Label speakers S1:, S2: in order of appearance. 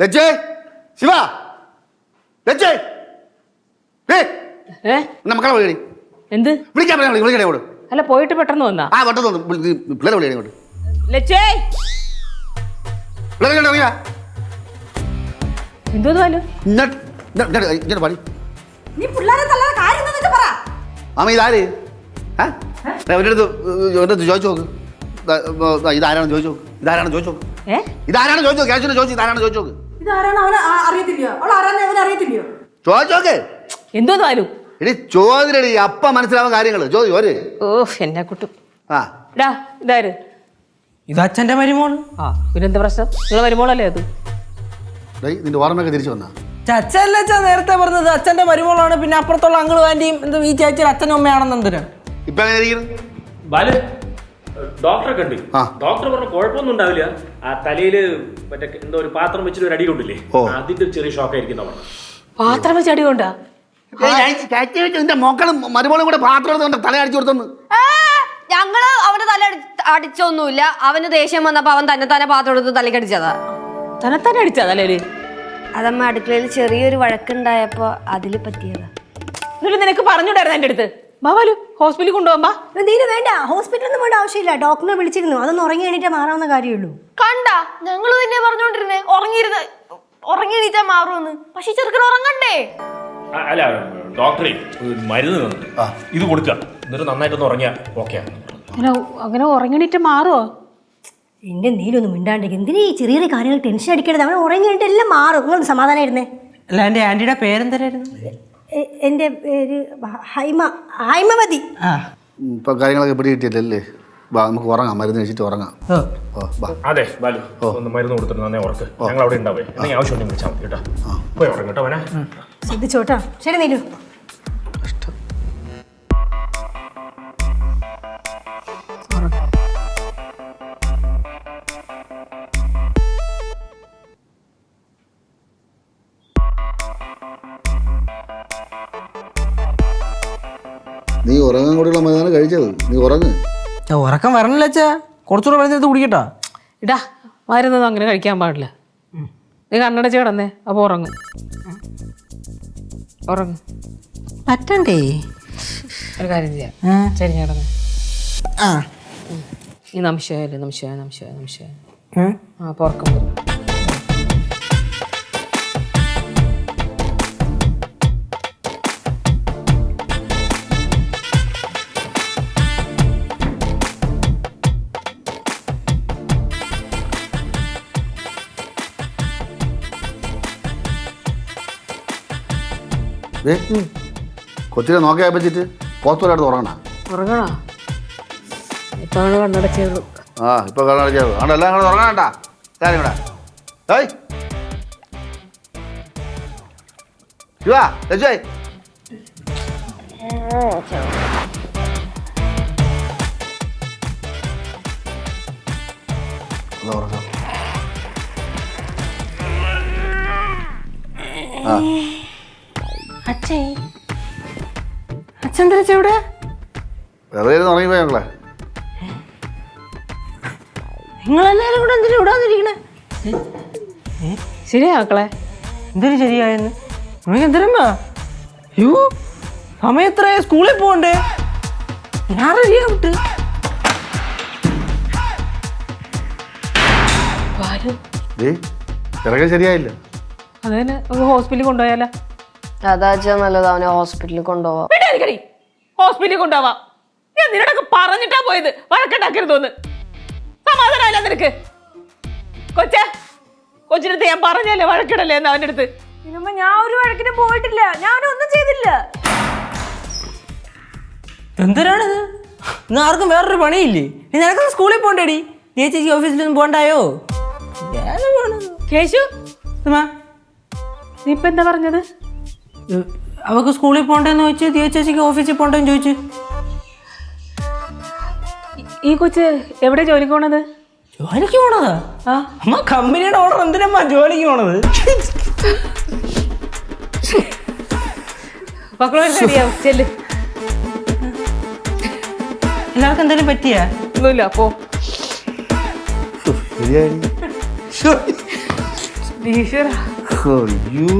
S1: ലജ്ജേ ശിവ ലജ്ജേ മക്കളെ വിളിക്കണേ.
S2: എന്ത്
S1: വിളിക്കാൻ വിളിക്കണേ കൂടെ.
S2: അല്ല പോയിട്ട് പെട്ടെന്ന് വന്നാ
S1: പെട്ടെന്ന് വന്നു. പിള്ളേരെ വിളിക്കണേ ഇങ്ങോട്ട്.
S2: ലച്ചേ
S1: പിള്ളേരെ
S2: എന്തോ
S1: പാടി മാമ ഇതാര് അടുത്ത് ചോദിച്ചു നോക്ക്. ഇതാരാണെന്ന് ചോദിച്ചു നോക്ക്. ഇതാരാണെന്ന് ചോദിച്ചു നോക്ക്. ഇതാരാണ് ചോദിച്ചു നോക്ക്. ക്യാഷിനെ ചോദിച്ചു ഇതാരാണെന്ന് ചോദിച്ചു നോക്ക്. ചോദിച്ചു നോക്ക്.
S2: എന്തോ താലും
S1: എടി ചോദ്യടി അപ്പ മനസ്സിലാവുന്ന കാര്യങ്ങള് ചോദ്യം ഒരു
S2: എന്നെ കുട്ടും.
S1: ആ
S2: ഇതാര്?
S3: ഇത് അച്ഛന്റെ മരുമോൾ.
S2: പിന്നെന്താ പ്രശ്നം? നിങ്ങളെ മരുമോളല്ലേ അത്?
S1: നിന്റെ ഓർമ്മയൊക്കെ തിരിച്ചു വന്നാ?
S3: അച്ഛല്ല അച്ഛൻ നേരത്തെ പറഞ്ഞത് അച്ഛന്റെ മരുമോളാണ്. പിന്നെ അപ്പുറത്തുള്ള അങ്കിളും ആന്റിയും എന്താ ഈ ചേച്ചി അച്ഛനും അമ്മയാണെന്ന് എന്തിനാ
S1: ഇപ്പൊ എങ്ങനെ ഇരിക്കുന്നു?
S4: ഡോക്ടറെ കണ്ട് ഡോക്ടർ പറഞ്ഞ കുഴപ്പമൊന്നും ഉണ്ടാവില്ല. ആ തലയില് മറ്റേ എന്തോ ഒരു പാത്രം വെച്ചിട്ട് ഒരു അടി കൊണ്ടില്ലേ, അതിന്റെ ചെറിയ ഷോക്ക് ആയിരിക്കും.
S2: പാത്രം വെച്ച് അടി കൊണ്ടാ?
S1: നിന്റെ മക്കളും മരുമോളും കൂടെ പാത്രം എടുത്ത് തല അടിച്ചു കൊടുത്തു.
S5: ഞങ്ങള് അവന്റെ തല അടിച്ചൊന്നുമില്ല. അവന് ദേഷ്യം വന്നപ്പോ അവൻ തന്നെ പാത്രം എടുത്ത് തലക്കടിച്ചതാ.
S2: തന്നെ അടിച്ചാ തലയില്?
S5: അതമ്മ അടുക്കളയിൽ ചെറിയൊരു വഴക്കുണ്ടായപ്പോ അതില് പറ്റിയതാ.
S2: നിനക്ക് പറഞ്ഞുണ്ടായിരുന്നു എന്റെ അടുത്ത് ബാബാലു ഹോസ്പിറ്റലിൽ കൊണ്ടുപോകാ?
S6: നീന് വേണ്ട, ഹോസ്പിറ്റലൊന്നും വേണ്ട ആവശ്യമില്ല. ഡോക്ടറിനെ വിളിച്ചിരുന്നു. അതൊന്ന് ഉറങ്ങി എണീറ്റാ മാറാവുന്ന കാര്യമുള്ളൂ.
S5: കണ്ടാ ഞങ്ങൾ തന്നെ പറഞ്ഞോണ്ടിരുന്നേ ഉറങ്ങി എണീറ്റാ മാറുമെന്ന്. പക്ഷെ ചെറുക്കൻ ഉറങ്ങണ്ടേ?
S4: അല്ല ഡോക്ടറെ മരുന്ന് ഇത് കൊടുക്കുക, എന്നിട്ട് നന്നായിട്ടൊന്ന് ഉറങ്ങിയാ ഓക്കെ.
S2: അങ്ങനെ ഉറങ്ങിയിട്ട് മാറുമോ?
S6: എന്റെ നീലൊന്നും മിണ്ടാണ്ടിരിക്കും. എന്തിനാ ഈ ചെറിയ കാര്യങ്ങൾ ടെൻഷൻ അടിക്കരുത്. അവൻ ഉറങ്ങിയിട്ട് എല്ലാം മാറും. നിങ്ങൾ സമാധാനമായിരുന്നേ.
S3: അല്ല എന്റെ ആന്റിയുടെ പേരെന്തരായിരുന്നു?
S6: എന്റെ പേര് ഹൈമവതി.
S1: ഇപ്പൊ കാര്യങ്ങളൊക്കെ പിടി കിട്ടിയല്ലേ? നമുക്ക് ഉറങ്ങാം, മരുന്ന് കഴിച്ചിട്ട് ഉറങ്ങാം.
S4: അതെ ബാലു ഒന്ന് മരുന്ന് കൊടുത്തിട്ട് നന്നേ ഉറക്ക്. ഞങ്ങൾ അവിടെ ഉണ്ടാവേ, എന്തെങ്കിലും ആവശ്യം വിളിച്ചാൽ മതി കേട്ടോ. പോയി ഉറങ്ങും കേട്ടോ. അവനെ
S6: ശ്രദ്ധിച്ചോട്ടാ. ശരി നീലു.
S1: നീ ഉറങ്ങാൻ കൂടിയുള്ള മരുന്നാണ് കഴിച്ചത്. നീ ഉറങ്ങ്.
S3: ഉറക്കം വരണില്ല അച്ഛാ. കുറച്ചുകൂടെ മരുന്ന് കുടിക്കട്ടോ.
S2: ഇടാ മരുന്നൊന്നും അങ്ങനെ കഴിക്കാൻ പാടില്ല. നീ കണ്ണടച്ച് കിടന്നേ, അപ്പൊ ഉറങ്ങും.
S3: പറ്റണ്ടേ?
S2: ഒരു കാര്യം ചെയ്യാം, ശരി കിടന്നേ. ഈ നംശയല്ലേ നംശയ അപ്പൊ ഉറക്കം വരും.
S1: കൊച്ചിനെ നോക്കിയാ പറ്റിട്ട് പോത്തോലായിട്ട് ഉറങ്ങണ?
S2: ഉറങ്ങണോ? ഇപ്പൊ കണ്ണടച്ചേള്ളൂ.
S1: ഇപ്പൊ കണ്ണടച്ചേള്ളൂ. അതുകൊണ്ട് എല്ലാം കൂടെ ഉറങ്ങാണ്ടാ കാര്യം കൂടെ. ശിവാ ലജ്ജേ ഉറങ്ങാം.
S3: അച്ഛൻ എവിടെ?
S1: വെറുതെ ഉറങ്ങിപ്പോയി ഞങ്ങളെ.
S3: നിങ്ങളെല്ലാരും കൂടെ എന്തിനാ ഇവിടാന്നിരിക്കണേ?
S2: ശരിയാ മക്കളെ?
S3: എന്തൊരു ശരിയായെന്ന് നിങ്ങൾക്ക് എന്തരമ്മ? യോ സമയത്രേ സ്കൂളിൽ പോകണ്ടേ? ഞാൻ റെഡിയാവിട്ട്
S1: ഇറങ്ങാൻ ശരിയായില്ല.
S2: അതന്നെ ഹോസ്പിറ്റലിൽ കൊണ്ടുപോയാലോ?
S5: അതാച്ചാ നല്ലത്, അവനെ ഹോസ്പിറ്റലിൽ കൊണ്ടുപോവാ.
S2: ഹോസ്പിറ്റലിൽ കൊണ്ടുപോവാ. ഞാൻ നിന്നോടൊക്കെ പറഞ്ഞിട്ടാ പോയത് വഴക്കുണ്ടാക്കരുതോന്ന്. സമാധാനമല്ല നിനക്ക്? കൊച്ചിനടുത്ത് ഞാൻ പറഞ്ഞല്ലേ വഴക്കിടല്ലേ എന്ന് അവൻ്റെ അടുത്ത്.
S6: ഞാൻ ഒരു വഴക്കിനും പോയിട്ടില്ല. ഞാനൊന്നും ചെയ്തില്ല.
S3: എന്തരാണിത്? ഇന്ന് ആർക്കും വേറൊരു പണിയില്ലേ? നിനക്കൊന്ന് സ്കൂളിൽ പോകണ്ടേടി? ചേച്ചി ഓഫീസിലൊന്നും പോകണ്ടായോ?
S2: കേശു നീ ഇപ്പൊ എന്താ പറഞ്ഞത്?
S3: അവക്ക് സ്കൂളിൽ പോകണ്ടെന്ന് ചോദിച്ചു. ചേച്ചിക്ക് ഓഫീസിൽ പോകണ്ടെന്ന് ചോദിച്ചു.
S2: ഈ കൊച്ച് എവിടെ ജോലിക്ക് പോണത്?
S3: ജോലിക്ക് പോണതാ? അമ്മ കമ്പനിയുടെ ഓർഡർ എന്തിനമ്മ ജോലിക്ക് പോണത്?
S2: ചെല്ല്.
S3: എല്ലാവർക്കും എന്തെങ്കിലും പറ്റിയാ?
S2: ഒന്നുമില്ല പോ. ഈശ്വര
S1: അയ്യോ